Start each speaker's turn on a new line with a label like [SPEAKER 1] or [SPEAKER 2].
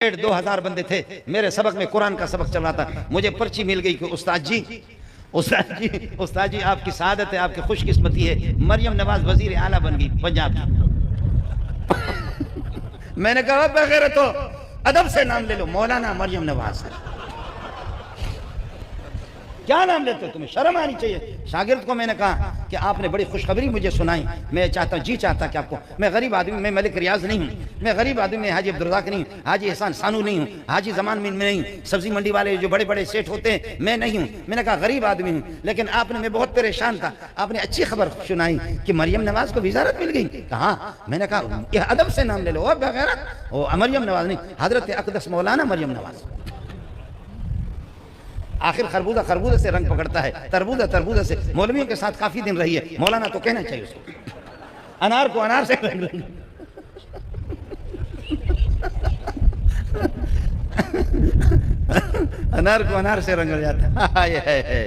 [SPEAKER 1] 1,500 بندے تھے میرے سبق میں، قرآن کا سبق چل رہا تھا، مجھے پرچی مل گئی کہ استاد جی آپ کی سعادت ہے، آپ کی خوش قسمتی ہے، مریم نواز وزیر اعلیٰ بن گئی پنجاب کی۔ میں نے کہا بغیرت ہو، ادب سے نام لے لو، مولانا مریم نواز۔ کیا نام لیتے ہو؟ تمہیں شرم آنی چاہیے۔ شاگرد کو میں نے کہا کہ آپ نے بڑی خوشخبری مجھے سنائی، میں چاہتا ہوں، جی چاہتا کہ آپ کو، میں غریب آدمی، میں ملک ریاض نہیں ہوں، میں غریب آدمی، میں حاجی عبدالرزاق نہیں ہوں، حاجی احسان سانو نہیں ہوں، حاجی زمان میں نہیں ہوں، سبزی منڈی والے جو بڑے بڑے سیٹ ہوتے ہیں میں نہیں ہوں۔ میں نے کہا غریب آدمی ہوں، لیکن آپ نے، میں بہت پریشان تھا، آپ نے اچھی خبر سنائی کہ مریم نواز کو وزارت مل گئی۔ کہاں؟ میں نے کہا یہ ادب سے نام لے لو، اور بغیرت وہ مریم نواز نہیں، حضرت اقدس مولانا مریم نواز۔ آخر خربوزہ سے رنگ پکڑتا ہے، تربوزہ سے۔ مولویوں کے ساتھ کافی دن رہی ہے، مولانا تو کہنا چاہیے اس کو۔ انار کو انار سے رنگ انار کو انار سے رنگ جاتا ہے۔